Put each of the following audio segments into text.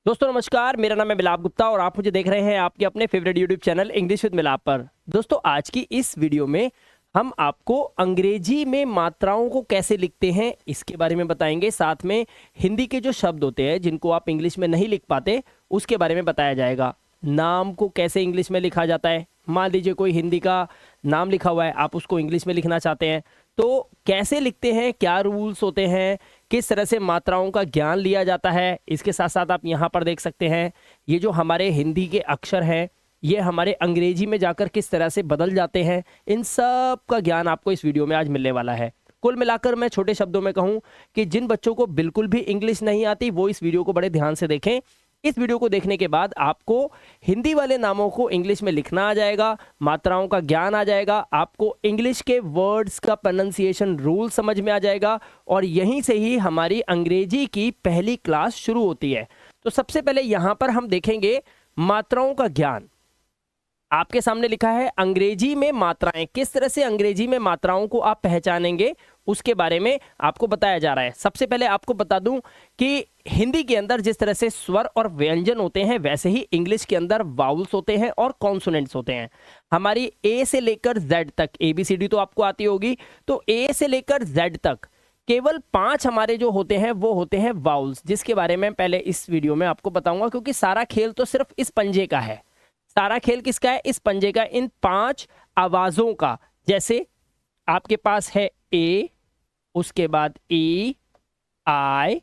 दोस्तों नमस्कार, मेरा नाम है मिलाप गुप्ता और आप मुझे देख रहे हैं आपके अपने favourite YouTube channel English with मिलाप पर। दोस्तों आज की इस वीडियो में हम आपको अंग्रेजी में मात्राओं को कैसे लिखते हैं इसके बारे में बताएंगे। साथ में हिंदी के जो शब्द होते हैं जिनको आप इंग्लिश में नहीं लिख पाते उसके बारे में बताया जाएगा। नाम को कैसे इंग्लिश में लिखा जाता है, मान लीजिए कोई हिंदी का नाम लिखा हुआ है, आप उसको इंग्लिश में लिखना चाहते हैं तो कैसे लिखते हैं, क्या रूल्स होते हैं, किस तरह से मात्राओं का ज्ञान लिया जाता है। इसके साथ साथ आप यहाँ पर देख सकते हैं ये जो हमारे हिंदी के अक्षर हैं ये हमारे अंग्रेजी में जाकर किस तरह से बदल जाते हैं, इन सब का ज्ञान आपको इस वीडियो में आज मिलने वाला है। कुल मिलाकर मैं छोटे शब्दों में कहूँ कि जिन बच्चों को बिल्कुल भी इंग्लिश नहीं आती वो इस वीडियो को बड़े ध्यान से देखें। इस वीडियो को देखने के बाद आपको हिंदी वाले नामों को इंग्लिश में लिखना आ जाएगा, मात्राओं का ज्ञान आ जाएगा, आपको इंग्लिश के वर्ड्स का प्रोनाउंसिएशन रूल समझ में आ जाएगा और यहीं से ही हमारी अंग्रेजी की पहली क्लास शुरू होती है। तो सबसे पहले यहां पर हम देखेंगे मात्राओं का ज्ञान। आपके सामने लिखा है अंग्रेजी में मात्राएं, किस तरह से अंग्रेजी में मात्राओं को आप पहचानेंगे उसके बारे में आपको बताया जा रहा है। सबसे पहले आपको बता दूं कि हिंदी के अंदर जिस तरह से स्वर और व्यंजन होते हैं वैसे ही इंग्लिश के अंदर वाउल्स होते हैं और कॉन्सोनेंट्स होते हैं। हमारी ए से लेकर जेड तक, ABCD तो आपको आती होगी, तो ए से लेकर जेड तक केवल 5 हमारे जो होते हैं वो होते हैं वाउल्स, जिसके बारे में पहले इस वीडियो में आपको बताऊंगा क्योंकि सारा खेल तो सिर्फ इस पंजे का है। सारा खेल किसका है? इस पंजे का, इन 5 आवाजों का। जैसे आपके पास है ए, उसके बाद ई, आई,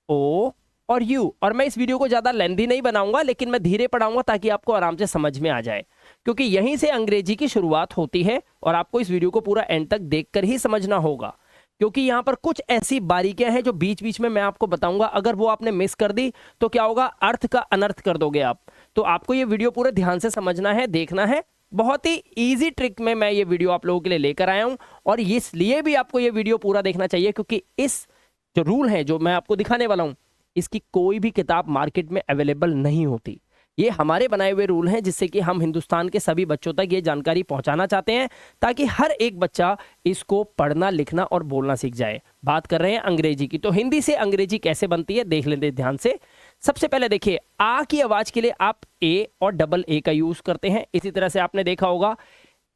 ओ और यू। और मैं इस वीडियो को ज्यादा लेंथी नहीं बनाऊंगा लेकिन मैं धीरे पढ़ाऊंगा ताकि आपको आराम से समझ में आ जाए, क्योंकि यहीं से अंग्रेजी की शुरुआत होती है और आपको इस वीडियो को पूरा एंड तक देखकर ही समझना होगा, क्योंकि यहां पर कुछ ऐसी बारीकियां हैं जो बीच बीच में मैं आपको बताऊंगा। अगर वो आपने मिस कर दी तो क्या होगा, अर्थ का अनर्थ कर दोगे आप। तो आपको ये वीडियो पूरे ध्यान से समझना है, देखना है। बहुत ही इजी ट्रिक में मैं ये वीडियो आप लोगों के लिए लेकर आया हूं और इसलिए भी आपको ये वीडियो पूरा देखना चाहिए क्योंकि इस जो रूल है जो मैं आपको दिखाने वाला हूं इसकी कोई भी किताब मार्केट में अवेलेबल नहीं होती। ये हमारे बनाए हुए रूल हैं जिससे कि हम हिंदुस्तान के सभी बच्चों तक ये जानकारी पहुंचाना चाहते हैं ताकि हर एक बच्चा इसको पढ़ना, लिखना और बोलना सीख जाए। बात कर रहे हैं अंग्रेजी की, तो हिंदी से अंग्रेजी कैसे बनती है देख लेते ध्यान से। सबसे पहले देखिए, आ की आवाज के लिए आप ए और डबल ए का यूज करते हैं। इसी तरह से आपने देखा होगा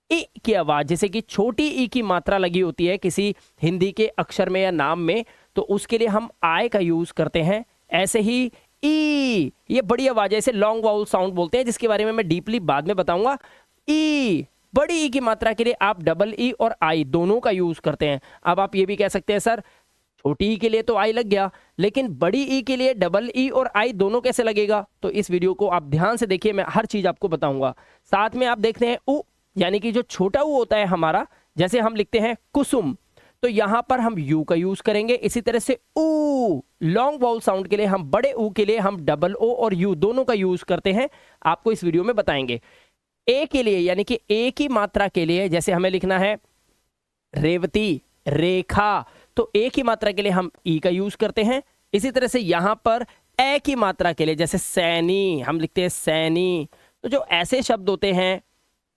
ई की आवाज, जैसे कि छोटी ई की मात्रा लगी होती है किसी हिंदी के अक्षर में या नाम में, तो उसके लिए हम आय का यूज करते हैं। ऐसे ही ई, ये बड़ी आवाज है, इसे लॉन्ग वाउल साउंड बोलते हैं जिसके बारे में मैं डीपली बाद में बताऊंगा। ई, बड़ी ई की मात्रा के लिए आप डबल ई और आई दोनों का यूज करते हैं। अब आप ये भी कह सकते हैं सर छोटी ई के लिए तो आई लग गया लेकिन बड़ी ई के लिए डबल ई और आई दोनों कैसे लगेगा, तो इस वीडियो को आप ध्यान से देखिए, मैं हर चीज आपको बताऊंगा। साथ में आप देखते हैं उ, यानी कि जो छोटा उ होता है हमारा, जैसे हम लिखते हैं कुसुम, तो यहां पर हम यू का यूज करेंगे। इसी तरह से ऊ, लॉन्ग वाउल साउंड के लिए हम बड़े ऊ के लिए हम डबल ओ और यू दोनों का यूज करते हैं, आपको इस वीडियो में बताएंगे। ए के लिए यानी कि ए की मात्रा के लिए जैसे हमें लिखना है रेवती, रेखा, तो ए की मात्रा के लिए हम ई का यूज करते हैं। इसी तरह से यहां पर ए की मात्रा के लिए जैसे सैनी, हम लिखते हैं सैनी। तो जो ऐसे शब्द होते हैं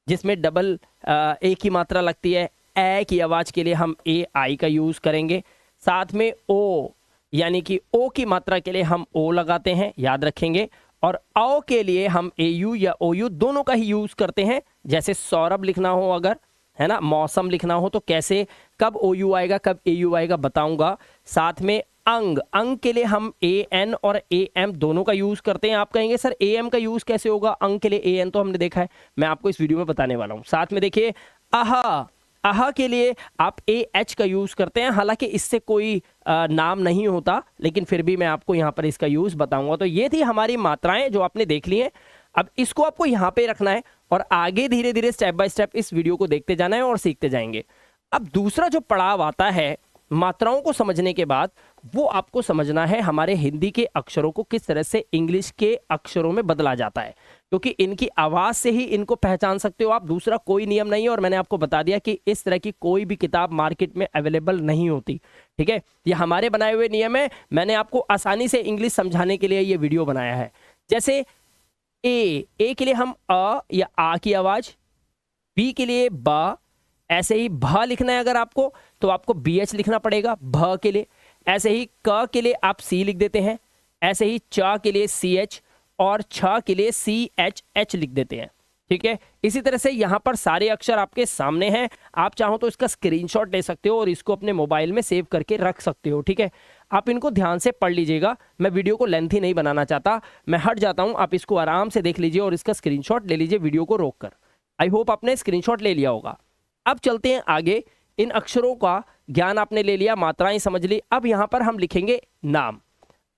जिसमें डबल ए की मात्रा लगती है, ए की आवाज के लिए हम ए आई का यूज करेंगे। साथ में ओ, यानी कि ओ की मात्रा के लिए हम ओ लगाते हैं, याद रखेंगे। और औ के लिए हम ए यू या ओ यू दोनों का ही यूज करते हैं। जैसे सौरभ लिखना हो अगर, है ना, मौसम लिखना हो तो कैसे, कब ओ यू आएगा कब ए यू आएगा बताऊंगा। साथ में अंग, अंग के लिए हम ए एन और ए एम दोनों का यूज करते हैं। आप कहेंगे सर ए एम का यूज कैसे होगा, अंग के लिए ए एन तो हमने देखा है, मैं आपको इस वीडियो में बताने वाला हूं। साथ में देखिए आहा, आहा के लिए आप ए एच का यूज करते हैं, हालांकि इससे कोई नाम नहीं होता लेकिन फिर भी मैं आपको यहां पर इसका यूज बताऊंगा। तो ये थी हमारी मात्राएं जो आपने देख ली हैं। अब इसको आपको यहां पे रखना है और आगे धीरे धीरे स्टेप बाय स्टेप इस वीडियो को देखते जाना है और सीखते जाएंगे। अब दूसरा जो पड़ाव आता है मात्राओं को समझने के बाद, वो आपको समझना है हमारे हिंदी के अक्षरों को किस तरह से इंग्लिश के अक्षरों में बदला जाता है, क्योंकि इनकी आवाज से ही इनको पहचान सकते हो आप। दूसरा कोई नियम नहीं है और मैंने आपको बता दिया कि इस तरह की कोई भी किताब मार्केट में अवेलेबल नहीं होती। ठीक है, ये हमारे बनाए हुए नियम है, मैंने आपको आसानी से इंग्लिश समझाने के लिए ये वीडियो बनाया है। जैसे ए के लिए हम अ या आ की आवाज, बी के लिए ब, ऐसे ही भ लिखना है अगर आपको तो आपको BH लिखना पड़ेगा भ के लिए। ऐसे ही क के लिए आप C लिख देते हैं, ऐसे ही चा के लिए CH और छ के लिए CHH लिख देते हैं। ठीक है, इसी तरह से यहाँ पर सारे अक्षर आपके सामने हैं। आप चाहो तो इसका स्क्रीनशॉट ले सकते हो और इसको अपने मोबाइल में सेव करके रख सकते हो। ठीक है, आप इनको ध्यान से पढ़ लीजिएगा, मैं वीडियो को लेंथी नहीं बनाना चाहता, मैं हट जाता हूँ, आप इसको आराम से देख लीजिए और इसका स्क्रीनशॉट ले लीजिए वीडियो को रोक कर। आई होप आपने स्क्रीनशॉट ले लिया होगा। अब चलते हैं आगे, इन अक्षरों का ज्ञान आपने ले लिया, मात्राएं समझ ली। अब यहाँ पर हम लिखेंगे नाम।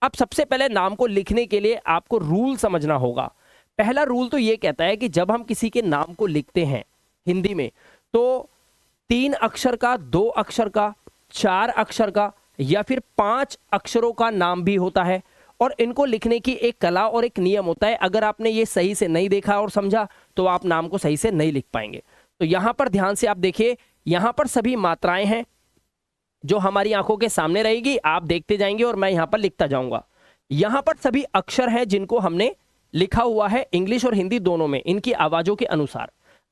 अब सबसे पहले नाम को लिखने के लिए आपको रूल समझना होगा। पहला रूल तो ये कहता है कि जब हम किसी के नाम को लिखते हैं हिंदी में, तो 3 अक्षर का, 2 अक्षर का, 4 अक्षर का या फिर 5 अक्षरों का नाम भी होता है। और इनको लिखने की एक कला और एक नियम होता है। अगर आपने ये सही से नहीं देखा और समझा तो आप नाम को सही से नहीं लिख पाएंगे। तो यहां पर ध्यान से आप देखिए, यहां पर सभी मात्राएं हैं जो हमारी आंखों के सामने रहेगी, आप देखते जाएंगे और मैं यहां पर लिखता जाऊंगा। यहां पर सभी अक्षर हैं जिनको हमने लिखा हुआ है इंग्लिश और हिंदी दोनों में, इनकी आवाजों के अनुसार।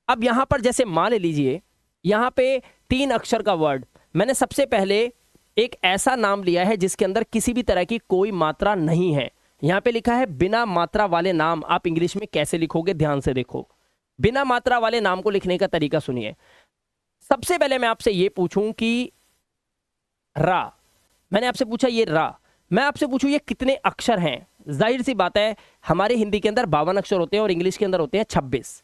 अब यहां पर जैसे मान लीजिए यहां पे 3 अक्षर का वर्ड, मैंने सबसे पहले एक ऐसा नाम लिया है जिसके अंदर किसी भी तरह की कोई मात्रा नहीं है। यहां पे लिखा है बिना मात्रा वाले नाम। आप इंग्लिश में कैसे लिखोगे, ध्यान से देखो। बिना मात्रा वाले नाम को लिखने का तरीका सुनिए। सबसे पहले मैं आपसे ये पूछूं कि रा, मैंने आपसे पूछा ये रा, मैं आपसे पूछूं ये कितने अक्षर हैं। जाहिर सी बात है हमारे हिंदी के अंदर 52 अक्षर होते हैं और इंग्लिश के अंदर होते हैं 26।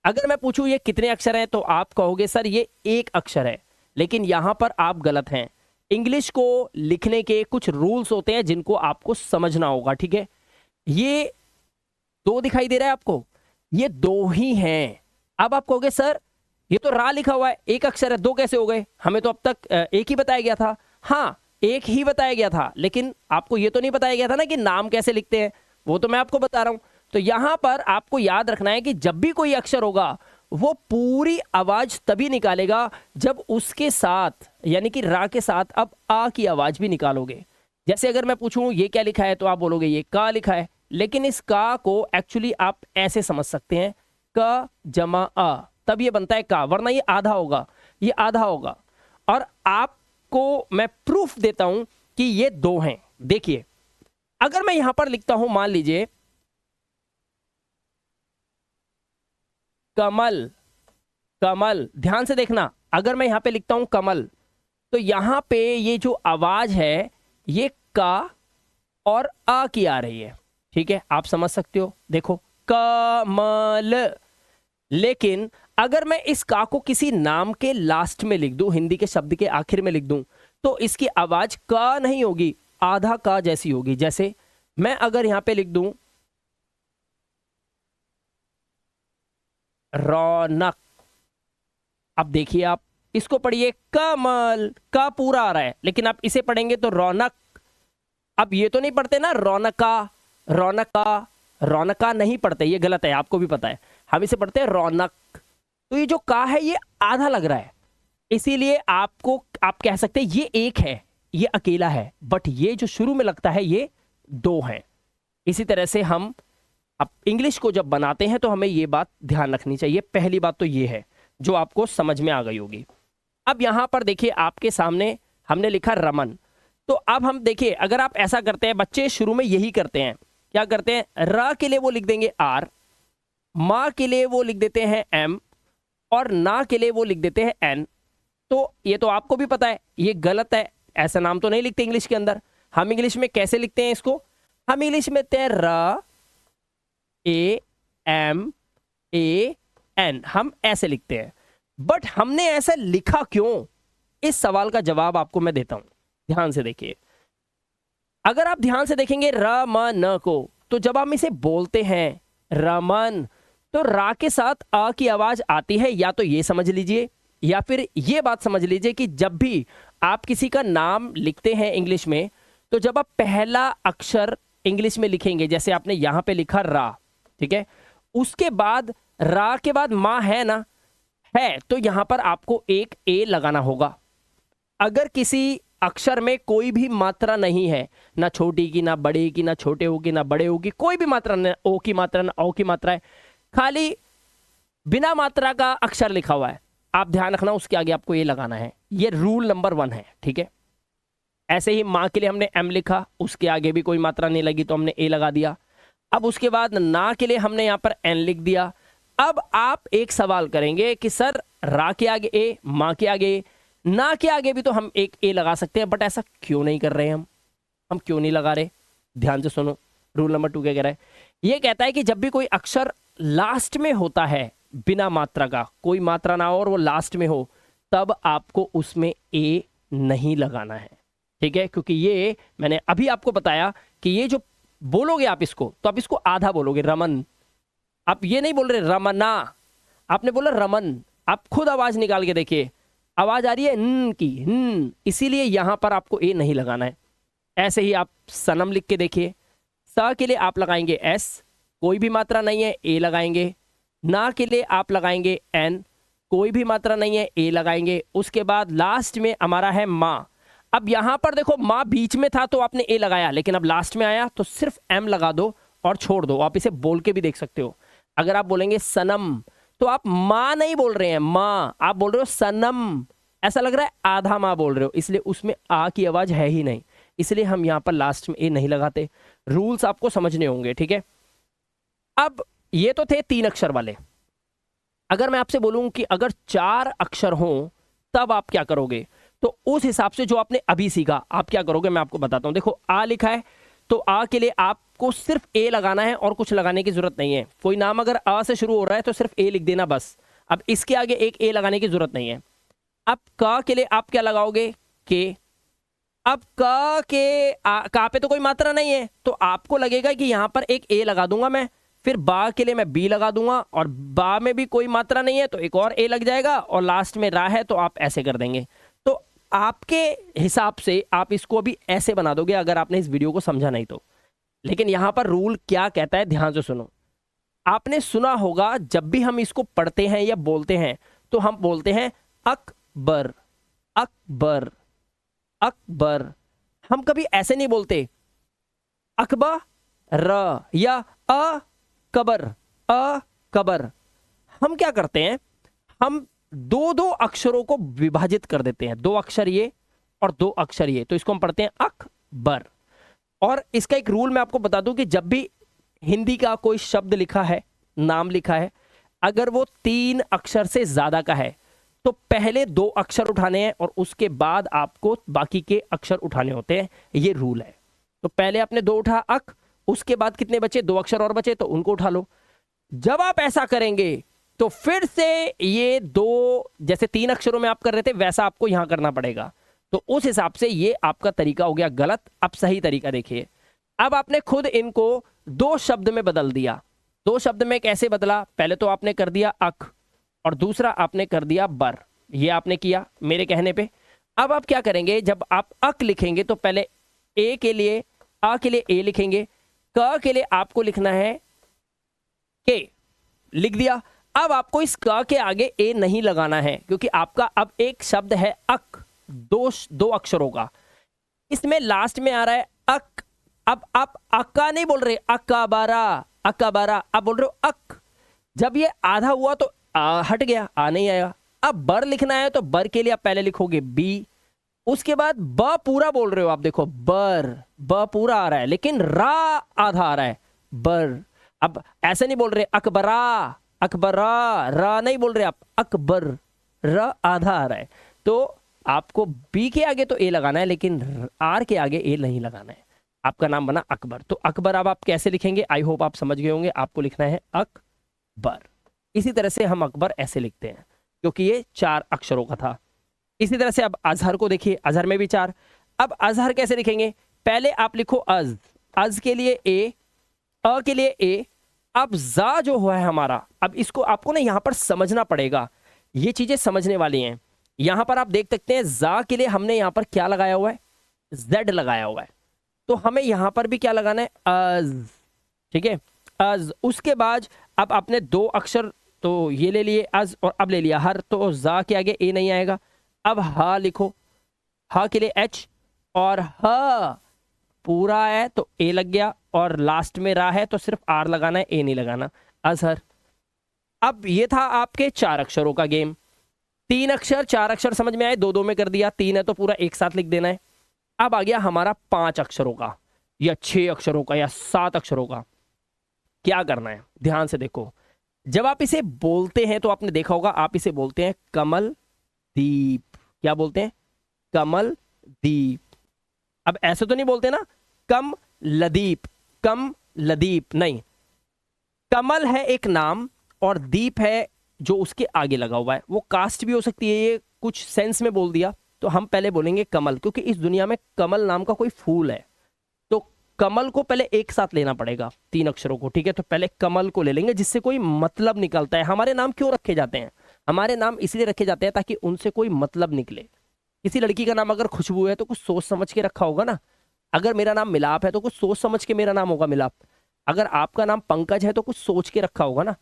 अगर मैं पूछूं ये कितने अक्षर हैं तो आप कहोगे सर ये 1 अक्षर है, लेकिन यहां पर आप गलत हैं। इंग्लिश को लिखने के कुछ रूल्स होते हैं जिनको आपको समझना होगा। ठीक है, ये 2 दिखाई दे रहा है आपको, ये 2 ही हैं। अब आप कहोगे सर ये तो रा लिखा हुआ है, 1 अक्षर है, 2 कैसे हो गए, हमें तो अब तक 1 ही बताया गया था। हाँ 1 ही बताया गया था, लेकिन आपको ये तो नहीं बताया गया था ना कि नाम कैसे लिखते हैं, वो तो मैं आपको बता रहा हूं। तो यहां पर आपको याद रखना है कि जब भी कोई अक्षर होगा वो पूरी आवाज तभी निकालेगा जब उसके साथ, यानी कि रा के साथ आप आ की आवाज भी निकालोगे। जैसे अगर मैं पूछूं ये क्या लिखा है तो आप बोलोगे ये का लिखा है, लेकिन इस का को एक्चुअली आप ऐसे समझ सकते हैं क जमा आ, तब ये बनता है का, वरना ये आधा होगा, ये आधा होगा। और आपको मैं प्रूफ देता हूं कि ये 2 हैं। देखिए अगर मैं यहां पर लिखता हूं, मान लीजिए कमल, कमल, ध्यान से देखना, अगर मैं यहां पे लिखता हूं कमल, तो यहां पे ये जो आवाज है ये का और आ की आ रही है। ठीक है, आप समझ सकते हो, देखो कमल। लेकिन अगर मैं इस का को किसी नाम के लास्ट में लिख दूं, हिंदी के शब्द के आखिर में लिख दूं, तो इसकी आवाज का नहीं होगी, आधा का जैसी होगी। जैसे मैं अगर यहां पे लिख दूं रौनक, अब देखिए आप इसको पढ़िए कमल, का पूरा आ रहा है, लेकिन आप इसे पढ़ेंगे तो रौनक। अब ये तो नहीं पढ़ते ना रौनका, रौनका, रौनका नहीं पढ़ते, ये गलत है, आपको भी पता है, हम इसे पढ़ते हैं रौनक। तो ये जो का है ये आधा लग रहा है, इसीलिए आपको आप कह सकते हैं ये 1 है, ये अकेला है, बट ये जो शुरू में लगता है ये 2 है। इसी तरह से हम अब इंग्लिश को जब बनाते हैं तो हमें ये बात ध्यान रखनी चाहिए। पहली बात तो ये है जो आपको समझ में आ गई होगी। अब यहां पर देखिए आपके सामने हमने लिखा रमन, तो अब हम देखिए अगर आप ऐसा करते हैं, बच्चे शुरू में यही करते हैं, क्या करते हैं, र के लिए वो लिख देंगे आर, माँ के लिए वो लिख देते हैं एम, और ना के लिए वो लिख देते हैं एन। तो ये तो आपको भी पता है ये गलत है, ऐसा नाम तो नहीं लिखते इंग्लिश के अंदर। हम इंग्लिश में कैसे लिखते हैं इसको, हम इंग्लिश में लिखते हैं र ए एम ए एन, हम ऐसे लिखते हैं। बट हमने ऐसा लिखा क्यों, इस सवाल का जवाब आपको मैं देता हूं, ध्यान से देखिए। अगर आप ध्यान से देखेंगे रमन को, तो जब हम इसे बोलते हैं रमन, तो रा के साथ आ की आवाज आती है, या तो ये समझ लीजिए या फिर ये बात समझ लीजिए कि जब भी आप किसी का नाम लिखते हैं इंग्लिश में, तो जब आप पहला अक्षर इंग्लिश में लिखेंगे, जैसे आपने यहां पे लिखा रा, ठीक है, उसके बाद रा के बाद मां है ना, है, तो यहां पर आपको एक ए लगाना होगा। अगर किसी अक्षर में कोई भी मात्रा नहीं है, ना छोटी की, ना बड़े की, ना छोटे होगी, ना बड़े होगी, कोई भी मात्रा, ना ओ की मात्रा, ना औ की मात्रा है, खाली बिना मात्रा का अक्षर लिखा हुआ है, आप ध्यान रखना उसके आगे आपको ये लगाना है। ये रूल नंबर 1 है, ठीक है। ऐसे ही माँ के लिए हमने एम लिखा, उसके आगे भी कोई मात्रा नहीं लगी तो हमने ए लगा दिया। अब उसके बाद ना के लिए हमने यहाँ पर एन लिख दिया। अब आप एक सवाल करेंगे कि सर रा के आगे ए, माँ के आगे ए, ना के आगे भी तो हम एक ए लगा सकते हैं, बट ऐसा क्यों नहीं कर रहे हैं हम क्यों नहीं लगा रहे? ध्यान से सुनो, रूल नंबर 2 क्या कह रहा है? ये कहता है कि जब भी कोई अक्षर लास्ट में होता है बिना मात्रा का, कोई मात्रा ना हो और वो लास्ट में हो, तब आपको उसमें ए नहीं लगाना है। ठीक है, क्योंकि ये मैंने अभी आपको बताया कि ये जो बोलोगे आप इसको, तो आप इसको आधा बोलोगे, रमन। आप ये नहीं बोल रहे रमना, आपने बोला रमन। आप खुद आवाज निकाल के देखिए, आवाज आ रही है न की, न, इसीलिए यहां पर आपको ए नहीं लगाना है। ऐसे ही आप सनम लिख के देखिए, स के लिए आप लगाएंगे एस, कोई भी मात्रा नहीं है ए लगाएंगे। ना के लिए आप लगाएंगे एन, कोई भी मात्रा नहीं है ए लगाएंगे। उसके बाद लास्ट में हमारा है माँ। अब यहां पर देखो माँ बीच में था तो आपने ए लगाया, लेकिन अब लास्ट में आया तो सिर्फ एम लगा दो और छोड़ दो। आप इसे बोल के भी देख सकते हो। अगर आप बोलेंगे सनम तो आप माँ नहीं बोल रहे हैं, माँ, आप बोल रहे हो सनम। ऐसा लग रहा है आधा माँ बोल रहे हो, इसलिए उसमें आ की आवाज है ही नहीं, इसलिए हम यहां पर लास्ट में ए नहीं लगाते। रूल्स आपको समझने होंगे, ठीक है। अब ये तो थे 3 अक्षर वाले। अगर मैं आपसे बोलूं कि अगर 4 अक्षर हों तब आप क्या करोगे, तो उस हिसाब से जो आपने अभी सीखा आप क्या करोगे मैं आपको बताता हूं। देखो आ लिखा है तो आ के लिए आपको सिर्फ ए लगाना है और कुछ लगाने की जरूरत नहीं है। कोई नाम अगर आ से शुरू हो रहा है तो सिर्फ ए लिख देना बस। अब इसके आगे एक ए लगाने की जरूरत नहीं है। अब का के लिए आप क्या लगाओगे, के। अब का पे तो कोई मात्रा नहीं है तो आपको लगेगा कि यहां पर एक ए लगा दूंगा मैं, फिर बा के लिए मैं बी लगा दूंगा, और बा में भी कोई मात्रा नहीं है तो एक और ए लग जाएगा, और लास्ट में रा है तो आप ऐसे कर देंगे। तो आपके हिसाब से आप इसको भी ऐसे बना दोगे अगर आपने इस वीडियो को समझा नहीं तो। लेकिन यहां पर रूल क्या कहता है ध्यान से सुनो। आपने सुना होगा जब भी हम इसको पढ़ते हैं या बोलते हैं तो हम बोलते हैं अकबर, अकबर, अकबर। हम कभी ऐसे नहीं बोलते अकबर र या अ कबर, अ कबर। हम क्या करते हैं, हम 2-2 अक्षरों को विभाजित कर देते हैं, 2 अक्षर ये और 2 अक्षर ये, तो इसको हम पढ़ते हैं अकबर। और इसका एक रूल मैं आपको बता दूं कि जब भी हिंदी का कोई शब्द लिखा है, नाम लिखा है, अगर वो 3 अक्षर से ज्यादा का है तो पहले 2 अक्षर उठाने हैं और उसके बाद आपको बाकी के अक्षर उठाने होते हैं। ये रूल है। तो पहले आपने 2 उठा अक, उसके बाद कितने बचे, 2 अक्षर और बचे तो उनको उठा लो। जब आप ऐसा करेंगे तो फिर से ये 2, जैसे 3 अक्षरों में आप कर रहे थे वैसा आपको यहां करना पड़ेगा। तो उस हिसाब से ये आपका तरीका हो गया गलत। अब सही तरीका देखिए। अब आपने खुद इनको 2 शब्द में बदल दिया। 2 शब्द में कैसे बदला, पहले तो आपने कर दिया अक और दूसरा आपने कर दिया बर। ये आपने किया मेरे कहने पे। अब आप क्या करेंगे, जब आप अक लिखेंगे तो पहले ए के लिए, आ के लिए ए लिखेंगे, क के लिए आपको लिखना है के, लिख दिया। अब आपको इस क के आगे ए नहीं लगाना है क्योंकि आपका अब एक शब्द है अक, 2 अक्षरों का, इसमें लास्ट में आ रहा है अक। अब आप अक्का नहीं बोल रहे, अकाबारा, अकाबारा, आप बोल रहे हो अक। जब ये आधा हुआ तो हट गया, आ नहीं आएगा। अब बर लिखना है तो बर के लिए आप पहले लिखोगे बी, उसके बाद ब पूरा बोल रहे हो आप, देखो बर, ब पूरा आ रहा है लेकिन रा आधा आ रहा है, बर। अब ऐसे नहीं बोल रहे अकबरा, अकबरा, रा नहीं बोल रहे आप, अकबर, र आधा आ रहा है। तो आपको बी के आगे तो ए लगाना है लेकिन आर के आगे ए नहीं लगाना है। आपका नाम बना अकबर। तो अकबर अब आप कैसे लिखेंगे, आई होप आप समझ गए होंगे। आपको लिखना है अकबर। इसी तरह से हम अकबर ऐसे लिखते हैं क्योंकि ये 4 अक्षरों का था। इसी तरह से अब अजहर को देखिए, अजहर में भी 4। अब अजहर कैसे लिखेंगे, पहले आप लिखो अज, अज के लिए ए, अ के लिए ए। अब जा जो हुआ है हमारा, अब इसको आपको ना यहां पर समझना पड़ेगा, ये चीजें समझने वाली हैं। यहां पर आप देख सकते हैं जा के लिए हमने यहां पर क्या लगाया हुआ है, जेड लगाया हुआ है, तो हमें यहां पर भी क्या लगाना है, अज, ठीक है, अज। उसके बाद अब आपने 2 अक्षर तो ये ले लिए अज और अब ले लिया हर, तो जा के आगे ए नहीं आएगा। अब हा लिखो, हा के लिए एच और ह पूरा है तो ए लग गया, और लास्ट में रा है तो सिर्फ आर लगाना है, ए नहीं लगाना, अजहर। अब ये था आपके 4 अक्षरों का गेम। 3 अक्षर 4 अक्षर समझ में आए, 2-2 में कर दिया, 3 है तो पूरा एक साथ लिख देना है। अब आ गया हमारा 5 अक्षरों का या 6 अक्षरों का या 7 अक्षरों का। क्या करना है, ध्यान से देखो। जब आप इसे बोलते हैं तो आपने देखा होगा, आप इसे बोलते हैं कमल दीप। क्या बोलते हैं? कमल दीप। अब ऐसे तो नहीं बोलते ना कम लदीप, कम लदीप, नहीं। कमल है एक नाम और दीप है जो उसके आगे लगा हुआ है। वो कास्ट भी हो सकती है, ये कुछ सेंस में बोल दिया तो हम पहले बोलेंगे कमल, क्योंकि इस दुनिया में कमल नाम का कोई फूल है। तो कमल को पहले एक साथ लेना पड़ेगा, 3 अक्षरों को, ठीक है। तो पहले कमल को ले लेंगे जिससे कोई मतलब निकलता है। हमारे नाम क्यों रखे जाते हैं? हमारे नाम इसलिए रखे जाते हैं ताकि उनसे कोई मतलब निकले। किसी लड़की का नाम अगर खुशबू है तो कुछ सोच समझ के रखा होगा ना। अगर मेरा नाम मिलाप है तो कुछ सोच समझ के मेरा नाम होगा मिलाप। अगर आपका नाम पंकज है तो कुछ सोच के रखा होगा ना।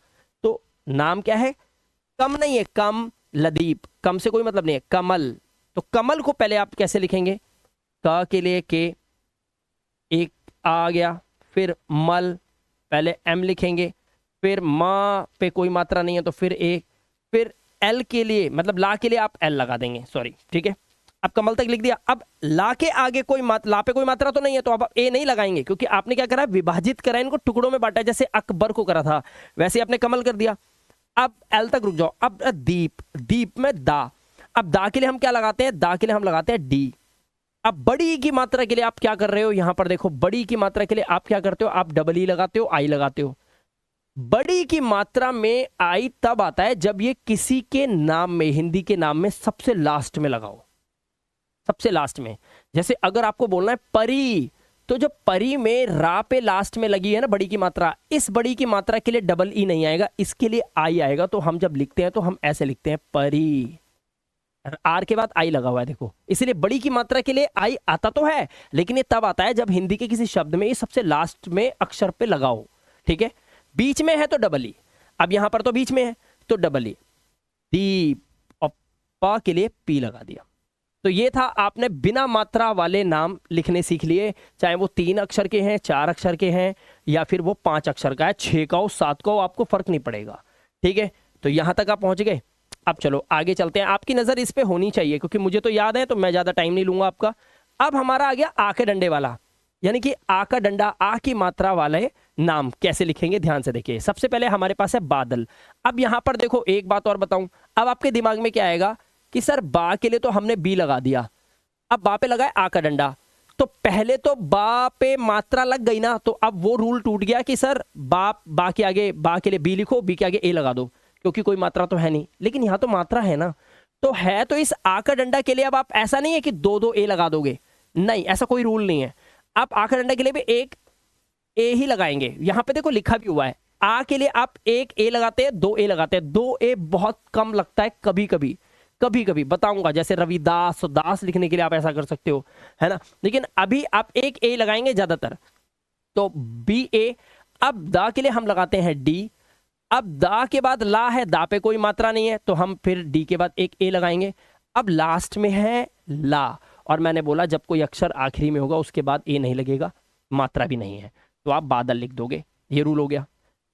तो नाम क्या है? कम नहीं है, कम लदीप। कम से कोई मतलब नहीं है, कमल। तो कमल को पहले आप कैसे लिखेंगे? क के लिए के, एक आ गया, फिर मल, पहले एम लिखेंगे, फिर माँ पे कोई मात्रा नहीं है तो फिर ए, फिर एल के लिए मतलब ला के लिए आप एल लगा देंगे, सॉरी, ठीक है। अब कमल तक लिख दिया। अब ला के आगे कोई ला पे कोई मात्रा तो नहीं है तो अब ए नहीं लगाएंगे, क्योंकि आपने क्या करा, विभाजित करा, इनको टुकड़ों में बांटा, जैसे अकबर को करा था वैसे आपने कमल कर दिया। अब एल तक रुक जाओ। अब दीप, दीप में दा। अब दा के लिए हम क्या लगाते हैं? दा के लिए हम लगाते हैं डी। अब बड़ी की मात्रा के लिए आप क्या कर रहे हो? यहां पर देखो, बड़ी की मात्रा के लिए आप क्या करते हो? आप डबल ई लगाते हो, आई लगाते हो। बड़ी की मात्रा में आई तब आता है जब ये किसी के नाम में, हिंदी के नाम में सबसे लास्ट में लगाओ, सबसे लास्ट में। जैसे अगर आपको बोलना है परी, तो जो परी में रा पे लास्ट में लगी है ना बड़ी की मात्रा, इस बड़ी की मात्रा के लिए डबल ई नहीं आएगा, इसके लिए आई आएगा। तो हम जब लिखते हैं तो हम ऐसे लिखते हैं परी, आर के बाद आई लगा हुआ है, देखो। इसलिए बड़ी की मात्रा के लिए आई आता तो है, लेकिन ये तब आता है जब हिंदी के किसी शब्द में ये सबसे लास्ट में अक्षर पे लगाओ, ठीक है। बीच में है तो डबल ई। अब यहां पर तो बीच में है तो डबल ई। दीप और प के लिए पी लगा दिया। तो ये था, आपने बिना मात्रा वाले नाम लिखने सीख लिए, चाहे वो 3 अक्षर के हैं, 4 अक्षर के हैं, या फिर वो 5 अक्षर का है, 6 का हो, 7 का हो, आपको फर्क नहीं पड़ेगा, ठीक है। तो यहां तक आप पहुंच गए। अब चलो आगे चलते हैं। आपकी नजर इस पे होनी चाहिए क्योंकि मुझे तो याद है, तो मैं ज्यादा टाइम नहीं लूंगा आपका। अब हमारा आ गया आ के डंडे वाला, यानी कि आ का डंडा, आ की मात्रा वाले नाम कैसे लिखेंगे, ध्यान से देखिए। सबसे पहले हमारे पास है बादल। अब यहां पर देखो, एक बात और बताऊं, अब आपके दिमाग में क्या आएगा कि सर बा के लिए तो हमने बी लगा दिया, अब बा पे लगा है आ का डंडा, तो पहले तो बा पे मात्रा लग गई ना, तो अब वो रूल टूट गया कि सर बा के आगे, बा के लिए बी लिखो, बी के आगे ए लगा दो, क्योंकि कोई मात्रा तो है नहीं। लेकिन यहां तो मात्रा है ना, तो है तो इस आ का डंडा के लिए अब आप ऐसा नहीं है कि 2-2 ए लगा दोगे, नहीं, ऐसा कोई रूल नहीं है। आप आ का डंडा के लिए भी एक ए ही लगाएंगे। यहां पे देखो लिखा भी हुआ है, आ के लिए आप एक ए लगाते हैं, 2 ए लगाते हैं। 2 ए बहुत कम लगता है, कभी कभी, कभी कभी बताऊंगा, जैसे रविदास, दास लिखने के लिए आप ऐसा कर सकते हो, है ना। लेकिन अभी आप एक ए लगाएंगे ज्यादातर, तो बी ए। अब दा के लिए हम लगाते हैं डी। अब दा के बाद ला है, दा पे कोई मात्रा नहीं है, तो हम फिर डी के बाद एक ए लगाएंगे। अब लास्ट में है ला, और मैंने बोला जब कोई अक्षर आखिरी में होगा उसके बाद ए नहीं लगेगा, मात्रा भी नहीं है, तो आप बादल लिख दोगे। ये रूल हो गया।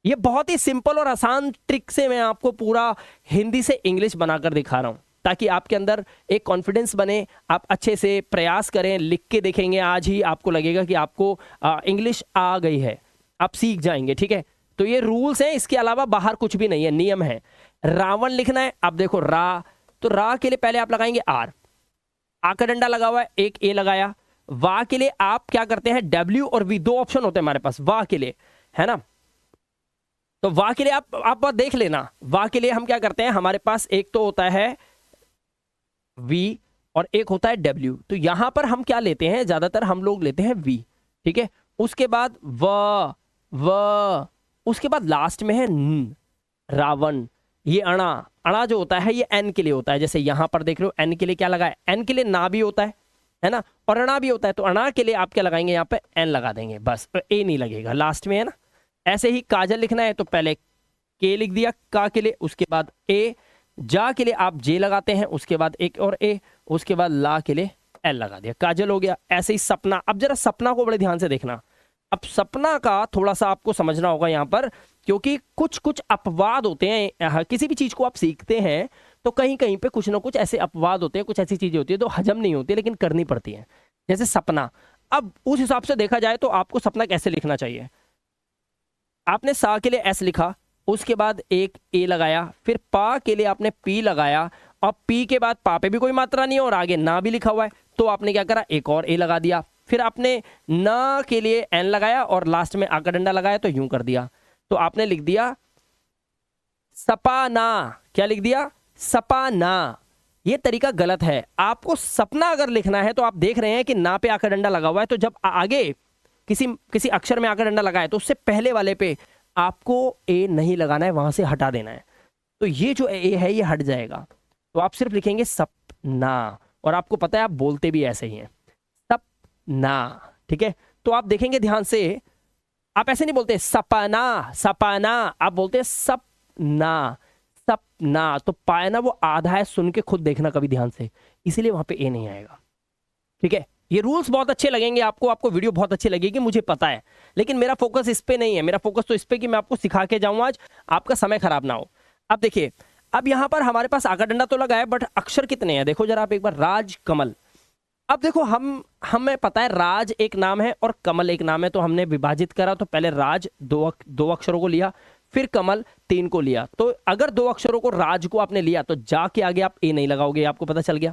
ये बहुत ही सिंपल और आसान ट्रिक से मैं आपको पूरा हिंदी से इंग्लिश बनाकर दिखा रहा हूं, ताकि आपके अंदर एक कॉन्फिडेंस बने, आप अच्छे से प्रयास करें। लिख के देखेंगे आज ही, आपको लगेगा कि आपको इंग्लिश आ गई है, आप सीख जाएंगे, ठीक है। तो ये रूल्स हैं, इसके अलावा बाहर कुछ भी नहीं है, नियम है। रावण लिखना है, अब देखो रा, तो रा के लिए पहले आप लगाएंगे आर, आ का डंडा लगा हुआ है, एक ए लगाया। वाह के लिए आप क्या करते हैं, डब्ल्यू और वी, 2 ऑप्शन होते हैं हमारे पास वाह के लिए, है ना। तो वाह के लिए आप देख लेना, वाह के लिए हम क्या करते हैं, हमारे पास एक तो होता है वी और एक होता है डब्ल्यू। तो यहां पर हम क्या लेते हैं, ज्यादातर हम लोग लेते हैं वी, ठीक है। उसके बाद व, उसके बाद लास्ट में है न, रावण। ये अणा, अणा जो होता है ये एन के लिए होता है, जैसे यहां पर देख रहे हो एन के लिए क्या लगा है, एन के लिए ना भी होता है ना, और अणा भी होता है, तो अणा के लिए आप क्या लगाएंगे, यहाँ पे एन लगा देंगे, बस, ए नहीं लगेगा लास्ट में, है ना। ऐसे ही काजल लिखना है तो पहले के लिख दिया का के लिए, उसके बाद ए, जा के लिए आप जे लगाते हैं, उसके बाद एक और ए, उसके बाद ला के लिए एल लगा दिया, काजल हो गया। ऐसे ही सपना। अब जरा सपना को बड़े ध्यान से देखना। अब सपना का थोड़ा सा आपको समझना होगा यहाँ पर, क्योंकि कुछ कुछ अपवाद होते हैं। किसी भी चीज को आप सीखते हैं तो कहीं कहीं पे कुछ ना कुछ ऐसे अपवाद होते हैं, कुछ ऐसी चीजें होती है तो हजम नहीं होती, लेकिन करनी पड़ती है। जैसे सपना। अब उस हिसाब से देखा जाए तो आपको सपना कैसे लिखना चाहिए, आपने सा के लिए एस लिखा, उसके बाद एक ए लगाया, फिर पा के लिए आपने पी लगाया, और पी के बाद पा पे भी कोई मात्रा नहीं है और आगे ना भी लिखा हुआ है, तो आपने क्या करा, एक और ए लगा दिया, फिर आपने ना के लिए एन लगाया और लास्ट में आ का डंडा लगाया, तो यूं कर दिया, तो आपने लिख दिया सपाना। क्या लिख दिया, सपाना। ये तरीका गलत है। आपको सपना अगर लिखना है तो आप देख रहे हैं कि ना पे आ का डंडा लगा हुआ है, तो जब आगे किसी किसी अक्षर में आकर डंडा लगा है तो उससे पहले वाले पे आपको ए नहीं लगाना है, वहां से हटा देना है। तो ये जो ए है ये हट जाएगा, तो आप सिर्फ लिखेंगे सपना, और आपको पता है आप बोलते भी ऐसे ही हैं, सपना। ठीक है, तो आप देखेंगे ध्यान से, आप ऐसे नहीं बोलते सपना सपना, आप बोलते हैं सपना सपना। तो पाया ना, वो आधा है, सुन के खुद देखना कभी ध्यान से, इसीलिए वहां पे ए नहीं आएगा। ठीक है, ये रूल्स बहुत अच्छे लगेंगे आपको, आपको वीडियो बहुत अच्छी लगेगी, मुझे पता है, लेकिन मेरा फोकस इस पे नहीं है। मेरा फोकस तो इस पे कि मैं आपको सिखा के जाऊं आज, आपका समय खराब ना हो। अब देखिए, अब यहां पर हमारे पास आका डंडा तो लगा है, बट अक्षर कितने हैं देखो जरा आप एक बार, राज कमल। अब देखो हमें पता है राज एक नाम है और कमल एक नाम है, तो हमने विभाजित करा, तो पहले राज दो अक्षरों को लिया, फिर कमल 3 को लिया। तो अगर 2 अक्षरों को राज को आपने लिया तो जाके आगे आप ए नहीं लगाओगे, आपको पता चल गया।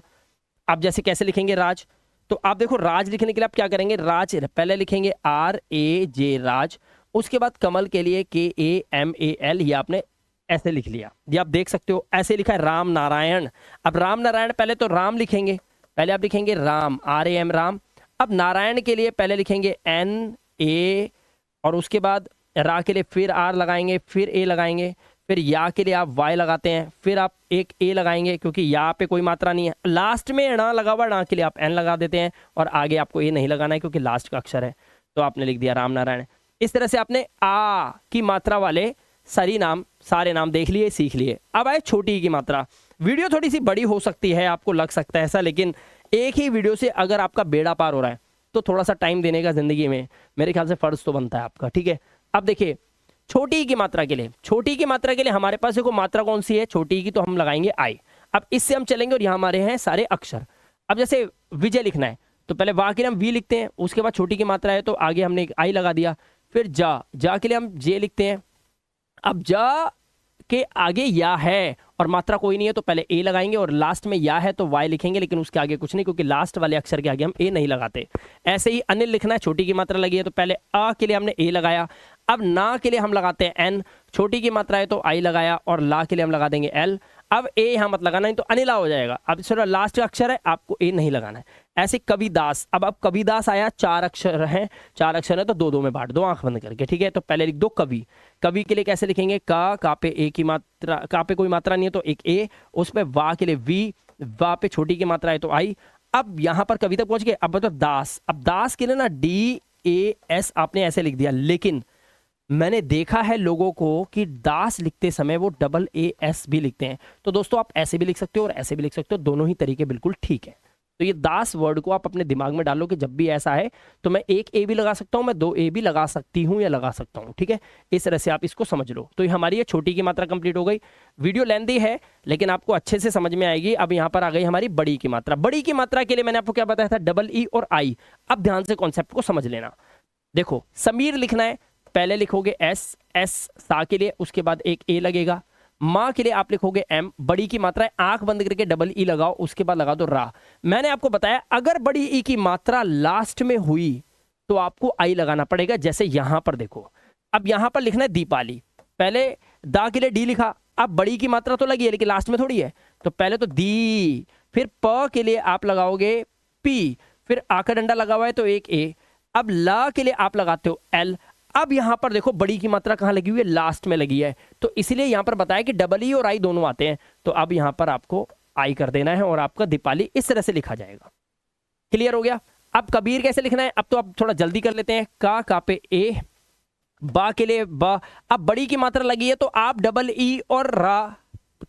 आप जैसे कैसे लिखेंगे राज, तो आप देखो राज लिखने के लिए आप क्या करेंगे, राज पहले लिखेंगे RAJ राज, उसके बाद कमल के लिए KAMAL, ये आपने ऐसे लिख लिया, ये आप देख सकते हो ऐसे लिखा है राम नारायण। अब राम नारायण, पहले तो राम लिखेंगे, पहले आप लिखेंगे राम RAM राम। अब नारायण के लिए पहले लिखेंगे NA, और उसके बाद रा के लिए फिर R लगाएंगे, फिर A लगाएंगे, फिर या के लिए आप Y लगाते हैं, फिर आप एक ए लगाएंगे क्योंकि या पे कोई मात्रा नहीं है, लास्ट में ना लगा हुआ, ना के लिए आप एन लगा देते हैं, और आगे आपको ए नहीं लगाना है क्योंकि लास्ट का अक्षर है, तो आपने लिख दिया राम नारायण। इस तरह से आपने आ की मात्रा वाले सारे नाम देख लिए, सीख लिए। अब आए छोटी की मात्रा। वीडियो थोड़ी सी बड़ी हो सकती है, आपको लग सकता है ऐसा, लेकिन एक ही वीडियो से अगर आपका बेड़ा पार हो रहा है तो थोड़ा सा टाइम देने का जिंदगी में मेरे ख्याल से फर्ज तो बनता है आपका। ठीक है, अब देखिए छोटी की मात्रा के लिए, छोटी की मात्रा के लिए हमारे पास देखो मात्रा कौन सी है छोटी की, तो हम लगाएंगे आई। अब इससे हम चलेंगे और यहाँ हमारे हैं सारे अक्षर। अब जैसे विजय लिखना है तो पहले वाह के लिए हम वी लिखते हैं, उसके बाद छोटी की मात्रा है तो आगे हमने एक आई लगा दिया, फिर जा के लिए हम जे लिखते हैं। अब जा के आगे या है और मात्रा कोई नहीं है तो पहले ए लगाएंगे, और लास्ट में या है तो वाई लिखेंगे, लेकिन उसके आगे कुछ नहीं क्योंकि लास्ट वाले अक्षर के आगे हम ए नहीं लगाते। ऐसे ही अनिल लिखना है, छोटी की मात्रा लगी है तो पहले अ के लिए हमने ए लगाया, अब ना के लिए हम लगाते हैं एन, छोटी की मात्रा है तो आई लगाया, और ला के लिए हम लगा देंगे एल। अब ए यहां मत लगाना, नहीं तो अनिला हो जाएगा। अब सिर्फ लास्ट का अक्षर है, आपको ए नहीं लगाना है। ऐसे कविदास, अब कविदास आया, 4 अक्षर हैं, 4 अक्षर है तो 2 2 में बांट दो आंख बंद करके। ठीक है, तो पहले लिख दो कवि। कवि के लिए कैसे लिखेंगे, का पे ए की मात्रा, का पे कोई मात्रा नहीं है तो एक ए, उस पे वाह के लिए वी, वाह पे छोटी की मात्रा है तो आई। अब यहां पर कवि तक पहुंच गए। अब बताओ दास, अब दास के लिए ना DAS आपने ऐसे लिख दिया, लेकिन मैंने देखा है लोगों को कि दास लिखते समय वो AAS भी लिखते हैं। तो दोस्तों आप ऐसे भी लिख सकते हो और ऐसे भी लिख सकते हो, दोनों ही तरीके बिल्कुल ठीक है। तो ये दास वर्ड को आप अपने दिमाग में डालो कि जब भी ऐसा है तो मैं एक ए भी लगा सकता हूं, मैं 2 ए भी लगा सकती हूं या लगा सकता हूं। ठीक है, इस तरह से आप इसको समझ लो। तो ये हमारी ये छोटी की मात्रा कंप्लीट हो गई। वीडियो लेंथी है लेकिन आपको अच्छे से समझ में आएगी। अब यहाँ पर आ गई हमारी बड़ी की मात्रा। बड़ी की मात्रा के लिए मैंने आपको क्या बताया था, EE और आई। अब ध्यान से कॉन्सेप्ट को समझ लेना। देखो समीर लिखना है, पहले लिखोगे एस सा के लिए, उसके बाद एक ए लगेगा। माँ के लिए आप लिखोगे M, बड़ी की मात्रा है, आंख बंद करके EE लगाओ, उसके बाद लगा दो रा। मैंने आपको बताया अगर बड़ी ई की मात्रा लास्ट में हुई तो आपको आई लगाना पड़ेगा, जैसे यहां पर देखो। अब यहां पर लिखना है दीपाली, पहले दा के लिए डी लिखा, अब बड़ी की मात्रा तो लगी है लेकिन लास्ट में थोड़ी है, तो पहले तो दी, फिर प के लिए आप लगाओगे पी, फिर आ का डंडा लगा हुआ है तो एक ए, अब ला के लिए आप लगाते हो एल। अब यहां पर देखो बड़ी की मात्रा कहां लगी हुई है, लास्ट में लगी है, तो इसलिए यहां पर बताया कि EE और आई दोनों आते हैं, तो अब यहां पर आपको आई कर देना है और आपका दीपाली इस तरह से लिखा जाएगा। क्लियर हो गया। अब कबीर कैसे लिखना है, अब तो आप थोड़ा जल्दी कर लेते हैं। का पे ए, बा के लिए बा, अब बड़ी की मात्रा लगी है तो आप EE और रा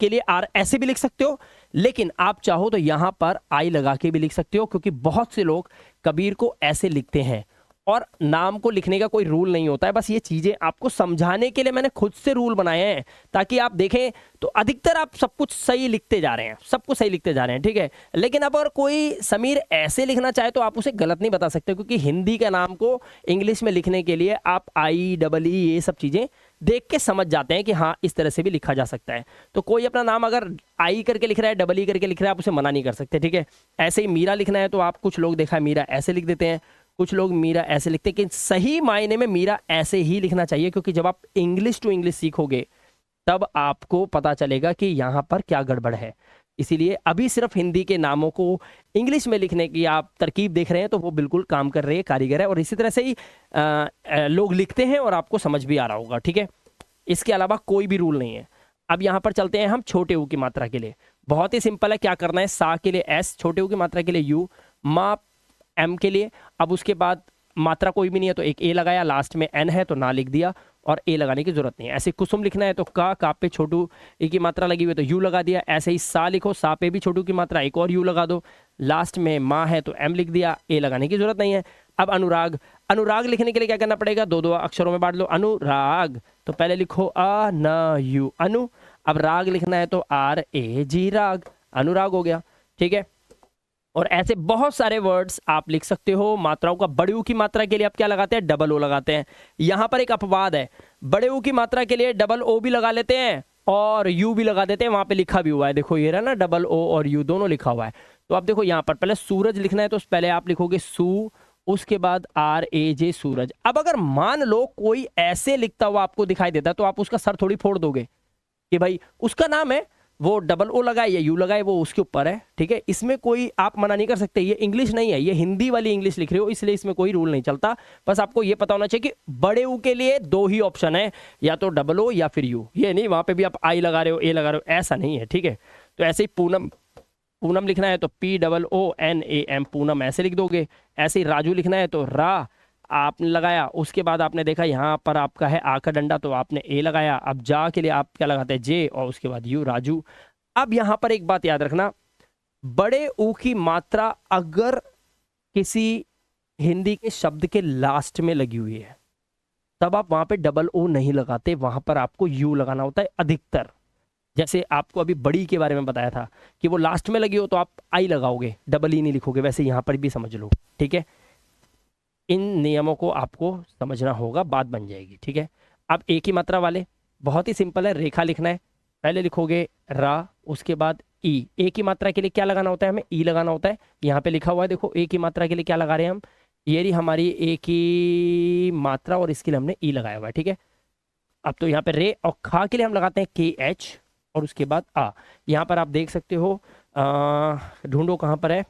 के लिए आर ऐसे भी लिख सकते हो, लेकिन आप चाहो तो यहां पर आई लगा के भी लिख सकते हो, क्योंकि बहुत से लोग कबीर को ऐसे लिखते हैं और नाम को लिखने का कोई रूल नहीं होता है, बस ये चीज़ें आपको समझाने के लिए मैंने खुद से रूल बनाए हैं, ताकि आप देखें तो अधिकतर आप सब कुछ सही लिखते जा रहे हैं, सब कुछ सही लिखते जा रहे हैं, ठीक है। लेकिन अब अगर कोई समीर ऐसे लिखना चाहे तो आप उसे गलत नहीं बता सकते, क्योंकि हिंदी का नाम को इंग्लिश में लिखने के लिए आप आई डबल ई ये सब चीज़ें देख के समझ जाते हैं कि हाँ इस तरह से भी लिखा जा सकता है। तो कोई अपना नाम अगर आई करके लिख रहा है, डबल ई करके लिख रहा है, आप उसे मना नहीं कर सकते, ठीक है। ऐसे ही मीरा लिखना है तो आप कुछ लोग देखा है मीरा ऐसे लिख देते हैं, कुछ लोग मीरा ऐसे लिखते हैं, कि सही मायने में मीरा ऐसे ही लिखना चाहिए, क्योंकि जब आप इंग्लिश टू इंग्लिश सीखोगे तब आपको पता चलेगा कि यहाँ पर क्या गड़बड़ है। इसीलिए अभी सिर्फ हिंदी के नामों को इंग्लिश में लिखने की आप तरकीब देख रहे हैं, तो वो बिल्कुल काम कर रही है, कारीगर है, और इसी तरह से ही लोग लिखते हैं और आपको समझ भी आ रहा होगा, ठीक है। इसके अलावा कोई भी रूल नहीं है। अब यहाँ पर चलते हैं हम छोटे ऊ की मात्रा के लिए। बहुत ही सिंपल है, क्या करना है, सा के लिए एस, छोटे ऊ की मात्रा के लिए यू, मा एम के लिए। अब उसके बाद मात्रा कोई भी नहीं है तो एक ए लगाया, लास्ट में एन है तो ना लिख दिया, और ए लगाने की जरूरत नहीं है। ऐसे कुसुम लिखना है तो का पे छोटू ई की मात्रा लगी हुई है तो यू लगा दिया। ऐसे ही सा लिखो, सा पे भी छोटू की मात्रा, एक और यू लगा दो। लास्ट में माँ है तो एम लिख दिया, ए लगाने की जरूरत नहीं है। अब अनुराग, अनुराग लिखने के लिए क्या करना पड़ेगा, दो दो अक्षरों में बांट लो, अनुराग, तो पहले लिखो अ न यू अनु। अब राग लिखना है तो आर ए जी राग, अनुराग हो गया, ठीक है। और ऐसे बहुत सारे वर्ड्स आप लिख सकते हो। मात्राओं का बड़े ऊ की मात्रा के लिए आप क्या लगाते हैं, डबल ओ लगाते हैं। यहां पर एक अपवाद है, बड़े ऊ की मात्रा के लिए डबल ओ भी लगा लेते हैं और यू भी लगा देते हैं, वहां पे लिखा भी हुआ है, देखो ये रहा ना, डबल ओ और यू दोनों लिखा हुआ है। तो आप देखो यहाँ पर पहले सूरज लिखना है तो पहले आप लिखोगे सू, उसके बाद आर ए जे सूरज। अब अगर मान लो कोई ऐसे लिखता हुआ आपको दिखाई देता तो आप उसका सर थोड़ी फोड़ दोगे कि भाई उसका नाम है, वो डबल ओ लगाए या यू लगाए वो उसके ऊपर है, ठीक है। इसमें कोई आप मना नहीं कर सकते, ये इंग्लिश नहीं है, ये हिंदी वाली इंग्लिश लिख रहे हो, इसलिए इसमें कोई रूल नहीं चलता। बस आपको ये पता होना चाहिए कि बड़े ऊ के लिए दो ही ऑप्शन है, या तो डबल ओ या फिर यू, ये नहीं वहां पे भी आप आई लगा रहे हो, ए लगा रहे हो, ऐसा नहीं है, ठीक है। तो ऐसे ही पूनम, पूनम लिखना है तो P double O N A M, Poonam ऐसे लिख दोगे। ऐसे ही राजू लिखना है तो रा आपने लगाया, उसके बाद आपने देखा यहाँ पर आपका है आ का डंडा तो आपने ए लगाया। अब जा के लिए आप क्या लगाते हैं, जे, और उसके बाद यू, राजू। अब यहां पर एक बात याद रखना, बड़े ऊ की मात्रा अगर किसी हिंदी के शब्द के लास्ट में लगी हुई है तब आप वहां पे डबल ओ नहीं लगाते, वहां पर आपको यू लगाना होता है अधिकतर। जैसे आपको अभी बड़ी के बारे में बताया था कि वो लास्ट में लगी हो तो आप आई लगाओगे, डबल ई नहीं लिखोगे, वैसे यहां पर भी समझ लो, ठीक है। इन नियमों को आपको समझना होगा, बात बन जाएगी, ठीक है। अब एक ही मात्रा वाले बहुत ही सिंपल है, रेखा लिखना है, पहले लिखोगे रा, उसके बाद ई। एक ही मात्रा के लिए क्या लगाना होता है, हमें ई लगाना होता है। यहाँ पे लिखा हुआ है देखो, एक ही मात्रा के लिए क्या लगा रहे हैं हम, ये रही हमारी एक ही मात्रा और इसके लिए हमने ई लगाया हुआ है, ठीक है। अब तो यहाँ पे रे और खा के लिए हम लगाते हैं के एच और उसके बाद आ। यहाँ पर आप देख सकते हो, ढूंढो कहाँ पर है,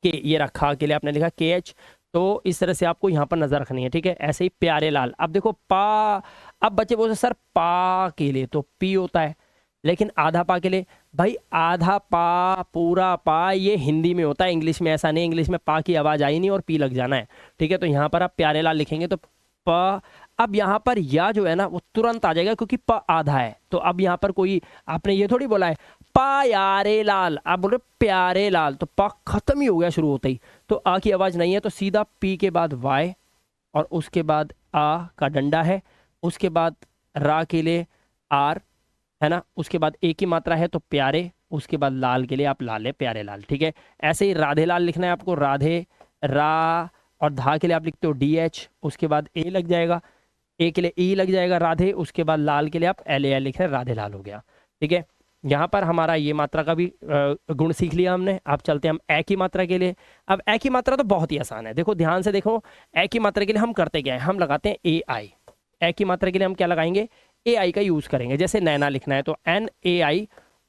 के, ये रखा के लिए आपने लिखा के एच, तो इस तरह से आपको यहाँ पर नजर रखनी है, ठीक है। ऐसे ही प्यारे लाल, अब देखो पा, अब बच्चे बोलते सर पा के लिए तो पी होता है, लेकिन आधा पा के लिए, भाई आधा पा पूरा पा ये हिंदी में होता है, इंग्लिश में ऐसा नहीं, इंग्लिश में पा की आवाज आई नहीं और पी लग जाना है, ठीक है। तो यहाँ पर आप प्यारे लाल लिखेंगे तो प। अब यहाँ पर या जो है ना वो तुरंत आ जाएगा क्योंकि प आधा है, तो अब यहाँ पर कोई आपने ये थोड़ी बोला है प्यारे लाल, आप बोल रहे प्यारे लाल, तो प खत्म ही हो गया शुरू होते ही, तो आ की आवाज नहीं है, तो सीधा पी के बाद वाई और उसके बाद आ का डंडा है, उसके बाद रा के लिए आर है ना, उसके बाद एक ही मात्रा है तो प्यारे, उसके बाद लाल के लिए आप लाल है, प्यारे लाल, ठीक है। ऐसे ही राधे लाल लिखना है आपको, राधे रा, और धा के लिए आप लिखते हो डी एच, उसके बाद ए लग जाएगा, ए के लिए ई लग जाएगा राधे, उसके बाद लाल के लिए आप एल ए एल लिख रहे हैं, राधे लाल हो गया, ठीक है। यहाँ पर हमारा ये मात्रा का भी गुण सीख लिया हमने। अब चलते हैं हम ए की मात्रा के लिए। अब ए की मात्रा तो बहुत ही आसान है, देखो ध्यान से देखो, ए की मात्रा के लिए हम करते क्या है, हम लगाते हैं ए आई। ए की मात्रा के लिए हम क्या लगाएंगे, ए आई का यूज करेंगे। जैसे नैना लिखना है तो एन ए आई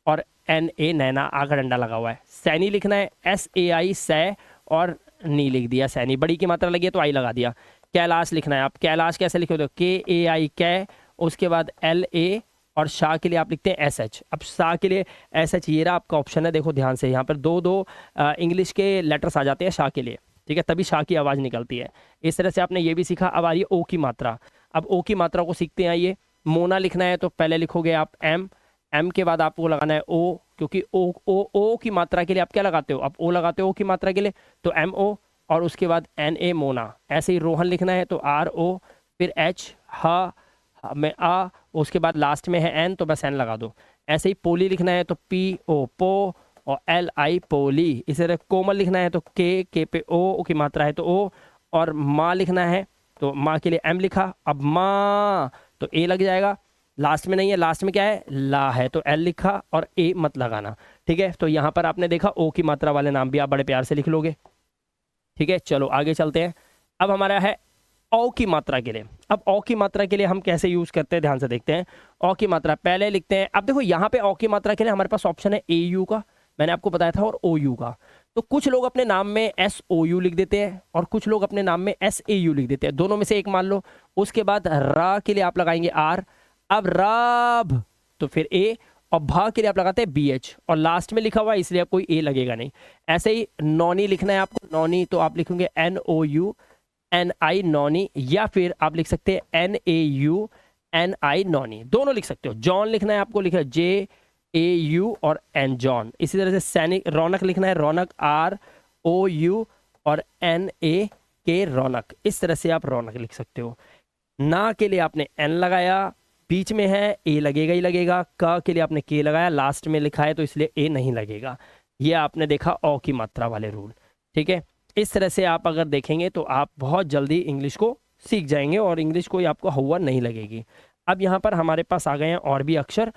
और एन ए नैना, आ का डंडा लगा हुआ है। सैनी लिखना है एस ए आई सै और नी लिख दिया सैनी, बड़ी की मात्रा लगी है तो आई लगा दिया। कैलाश लिखना है, आप कैलाश कैसे लिखोगे, के ए आई कै, उसके बाद एल ए और शाह के लिए आप लिखते हैं एस एच। अब शाह के लिए एस एच, ये रहा आपका ऑप्शन है, देखो ध्यान से, यहाँ पर दो दो इंग्लिश के लेटर्स आ जाते हैं शाह के लिए, ठीक है, तभी शाह की आवाज़ निकलती है। इस तरह से आपने ये भी सीखा। अब आ रही है ओ की मात्रा। अब ओ की मात्रा को सीखते हैं, आइए। मोना लिखना है तो पहले लिखोगे आप एम, एम के बाद आपको लगाना है ओ, क्योंकि ओ की मात्रा के लिए आप क्या लगाते हो, आप ओ लगाते हो ओ की मात्रा के लिए तो एम ओ, और उसके बाद NA मोना। ऐसे ही रोहन लिखना है तो RO, फिर H में A, उसके बाद लास्ट में है N तो बस N लगा दो। ऐसे ही पोली लिखना है तो PO पो, और LI पोली। इसी तरह कोमल लिखना है तो K पे O की मात्रा है तो O, और माँ लिखना है तो माँ के लिए M लिखा। अब माँ तो A लग जाएगा, लास्ट में नहीं है, लास्ट में क्या है, ला है तो L लिखा और A मत लगाना। ठीक है, तो यहाँ पर आपने देखा O की मात्रा वाले नाम भी आप बड़े प्यार से लिख लोगे। ठीक है, चलो आगे चलते हैं। अब हमारा है औ की मात्रा के लिए। अब औ की मात्रा के लिए हम कैसे यूज करते हैं, ध्यान से देखते हैं। औ की मात्रा पहले लिखते हैं। अब देखो यहाँ पे औ की मात्रा के लिए हमारे पास ऑप्शन है AU का, मैंने आपको बताया था, और OU का। तो कुछ लोग अपने नाम में SOU लिख देते हैं और कुछ लोग अपने नाम में SAU लिख देते हैं, दोनों में से एक मान लो। उसके बाद रा के लिए आप लगाएंगे R, अब राब तो फिर A, और भा के लिए आप लगाते हैं BH, और लास्ट में लिखा हुआ है इसलिए कोई A लगेगा नहीं। ऐसे ही नौनी लिखना है आपको, नौनी तो आप लिखेंगे NOUNI नौनी, या फिर आप लिख सकते हैं NAUNI नौनी, दोनों लिख सकते हो। जॉन लिखना है आपको, लिखा JAU और N जॉन। इसी तरह से सैनिक, रौनक लिखना है रौनक ROU और NAK रौनक। इस तरह से आप रौनक लिख सकते हो। ना के लिए आपने N लगाया, बीच में है A लगेगा ही लगेगा। क के लिए आपने K लगाया, लास्ट में लिखा है तो इसलिए A नहीं लगेगा। ये आपने देखा औ की मात्रा वाले रूल। ठीक है, इस तरह से आप अगर देखेंगे तो आप बहुत जल्दी इंग्लिश को सीख जाएंगे और इंग्लिश कोई आपको हवा नहीं लगेगी। अब यहाँ पर हमारे पास आ गए हैं और भी अक्षर।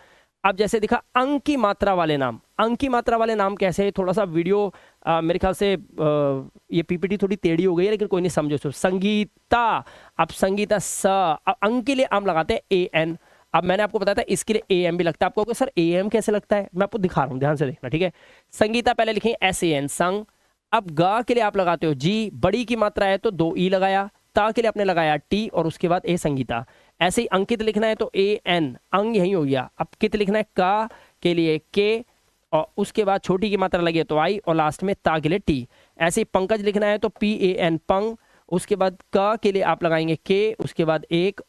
अब जैसे दिखा अंक की मात्रा वाले नाम। अंक की मात्रा वाले नाम कैसे है, थोड़ा सा वीडियो मेरे ख्याल से ये PPT थोड़ी टेढ़ी हो गई है, लेकिन कोई नहीं, समझो। सो संगीता, अब संगीता स, अब अंक के लिए हम लगाते हैं AN। अब मैंने आपको बताया था इसके लिए AM भी लगता है। आपको सर AM कैसे लगता है, मैं आपको दिखा रहा हूँ, ध्यान से देखना। ठीक है, संगीता पहले लिखेंगे SAN संग। अब गा के लिए आप लगाते हो G, बड़ी की मात्रा है तो 2 E लगाया। ता के लिए आपने लगाया T और उसके बाद A संगीता। ऐसे ही अंकित लिखना है तो AN, अंग यही हो गया। अब कित लिखना है का के लिए K, और उसके बाद छोटी की मात्रा लगी है तो I, और लास्ट में ता के लिए T। ऐसे ही पंकज लिखना है तो PAN पंग, उसके बाद का के लिए आप लगाएंगे K, उसके बाद एक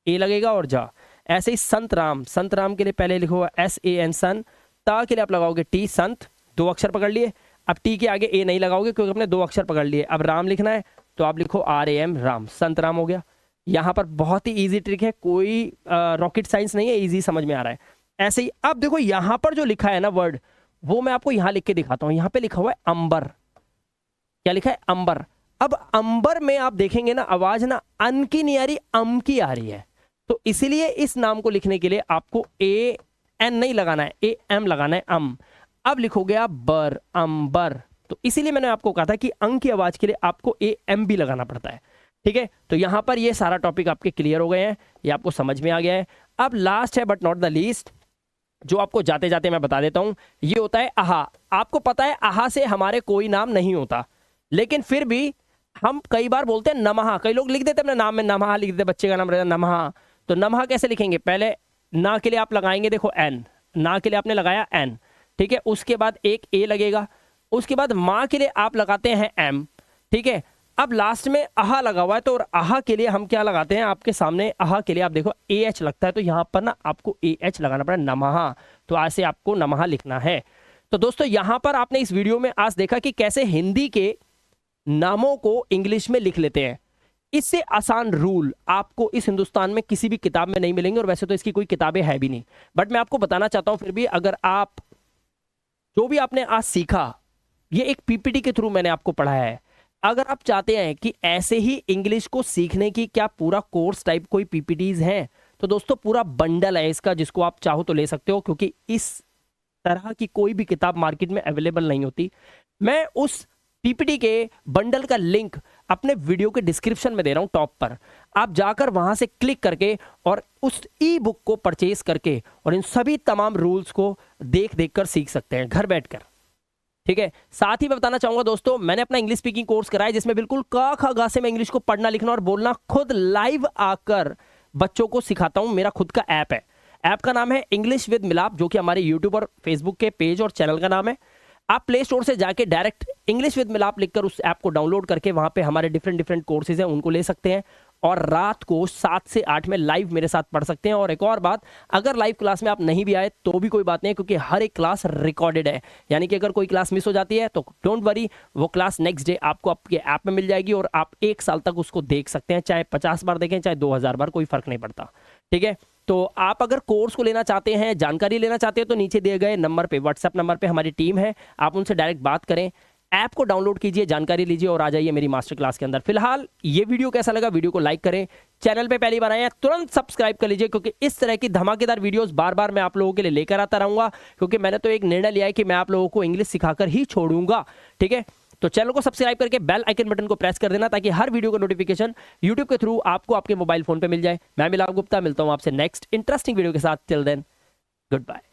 A लगेगा और जा। ऐसे ही संत राम, संत राम के लिए पहले लिखो SAN सन, ता के लिए आप लगाओगे T संत, 2 अक्षर पकड़ लिए। अब T के आगे A नहीं लगाओगे क्योंकि आपने 2 अक्षर पकड़ लिए। अब राम लिखना है तो आप लिखो RAM राम, संत राम हो गया। यहाँ पर बहुत ही इजी ट्रिक है, कोई रॉकेट साइंस नहीं है, इजी समझ में आ रहा है। ऐसे ही अब देखो यहाँ पर जो लिखा है ना वर्ड, वो मैं आपको यहाँ लिख के दिखाता हूँ। यहाँ पे लिखा हुआ है अंबर। क्या लिखा है, अंबर। अब अंबर में आप देखेंगे ना, आवाज ना अन की नहीं आ रही, अम की आ रही है। तो इसीलिए इस नाम को लिखने के लिए आपको AN नहीं लगाना है, AM लगाना है, अम। अब लिखोगे आप बर, अंबर। तो इसीलिए मैंने आपको कहा था कि अंक की आवाज के लिए आपको AM भी लगाना पड़ता है। ठीक है, तो यहां पर ये सारा टॉपिक आपके क्लियर हो गए हैं, ये आपको समझ में आ गया है। अब लास्ट है बट नॉट द लीस्ट, जो आपको जाते जाते मैं बता देता हूं, ये होता है आहा। आपको पता है आहा से हमारे कोई नाम नहीं होता, लेकिन फिर भी हम कई बार बोलते हैं नमहा। कई लोग लिख देते हैं अपने नाम में नमहा, लिख देते, बच्चे का नाम रहता है नमहा। तो नमहा कैसे लिखेंगे, पहले ना के लिए आप लगाएंगे देखो N, ना के लिए आपने लगाया N। ठीक है, उसके बाद एक A लगेगा। उसके बाद माँ के लिए आप लगाते हैं M। ठीक है, अब लास्ट में आहा लगा हुआ है तो आहा के लिए हम क्या लगाते हैं, आपके सामने आहा के लिए आप देखो AH लगता है, तो यहाँ पर ना आपको AH लगाना पड़ा, नमहा। तो ऐसे आपको नमहा लिखना है। तो दोस्तों यहाँ पर आपने इस वीडियो में आज देखा कि कैसे हिंदी के नामों को इंग्लिश में लिख लेते हैं। इससे आसान रूल आपको इस हिंदुस्तान में किसी भी किताब में नहीं मिलेंगे, और वैसे तो इसकी कोई किताबें है भी नहीं, बट मैं आपको बताना चाहता हूं फिर भी, अगर आप जो भी आपने आज सीखा, ये एक PPT के थ्रू मैंने आपको पढ़ाया है। अगर आप चाहते हैं कि ऐसे ही इंग्लिश को सीखने की क्या पूरा कोर्स टाइप कोई PPTs हैं, तो दोस्तों पूरा बंडल है इसका, जिसको आप चाहो तो ले सकते हो, क्योंकि इस तरह की कोई भी किताब मार्केट में अवेलेबल नहीं होती। मैं उस PPT के बंडल का लिंक अपने वीडियो के डिस्क्रिप्शन में दे रहा हूं, टॉप पर। आप जाकर वहां से क्लिक करके और उस ई-बुक को परचेज करके और इन सभी तमाम रूल्स को देख कर सीख सकते हैं घर बैठकर। ठीक है, साथ ही मैं बताना चाहूंगा दोस्तों, मैंने अपना इंग्लिश स्पीकिंग कोर्स कराया, जिसमें बिल्कुल क ख ग से मैं इंग्लिश को पढ़ना, लिखना और बोलना खुद लाइव आकर बच्चों को सिखाता हूं। मेरा खुद का ऐप है, ऐप का नाम है इंग्लिश विद मिलाप, जो कि हमारे यूट्यूब और फेसबुक के पेज और चैनल का नाम है। आप प्ले स्टोर से जाके डायरेक्ट इंग्लिश विद मिलाप लिखकर उस ऐप को डाउनलोड करके वहां पे हमारे डिफरेंट कोर्सेज हैं उनको ले सकते हैं। और रात को 7 से 8 में लाइव मेरे साथ पढ़ सकते हैं। और एक और बात, अगर लाइव क्लास में आप नहीं भी आए तो भी कोई बात नहीं, क्योंकि हर एक क्लास रिकॉर्डेड है, यानी कि अगर कोई क्लास मिस हो जाती है तो डोंट वरी, वो क्लास नेक्स्ट डे आपको आपके ऐप में मिल जाएगी और आप 1 साल तक उसको देख सकते हैं, चाहे 50 बार देखें चाहे 2000 बार, कोई फर्क नहीं पड़ता। ठीक है, तो आप अगर कोर्स को लेना चाहते हैं, जानकारी लेना चाहते हैं, तो नीचे दिए गए नंबर पे, व्हाट्सएप नंबर पे हमारी टीम है, आप उनसे डायरेक्ट बात करें, ऐप को डाउनलोड कीजिए, जानकारी लीजिए और आ जाइए मेरी मास्टर क्लास के अंदर। फिलहाल ये वीडियो कैसा लगा, वीडियो को लाइक करें, चैनल पे पहली बार आए हैं तुरंत सब्सक्राइब कर लीजिए, क्योंकि इस तरह की धमाकेदार वीडियोस बार बार मैं आप लोगों के लिए लेकर आता रहूंगा, क्योंकि मैंने तो एक निर्णय लिया है कि मैं आप लोगों को इंग्लिश सिखाकर ही छोड़ूंगा। ठीक है, तो चैनल को सब्सक्राइब करके बेल आइकन बटन को प्रेस कर देना, ताकि हर वीडियो का नोटिफिकेशन यूट्यूब के थ्रू आपको आपके मोबाइल फोन पे मिल जाए। मैं मिलाप गुप्ता, मिलता हूं आपसे नेक्स्ट इंटरेस्टिंग वीडियो के साथ। Till then, good bye.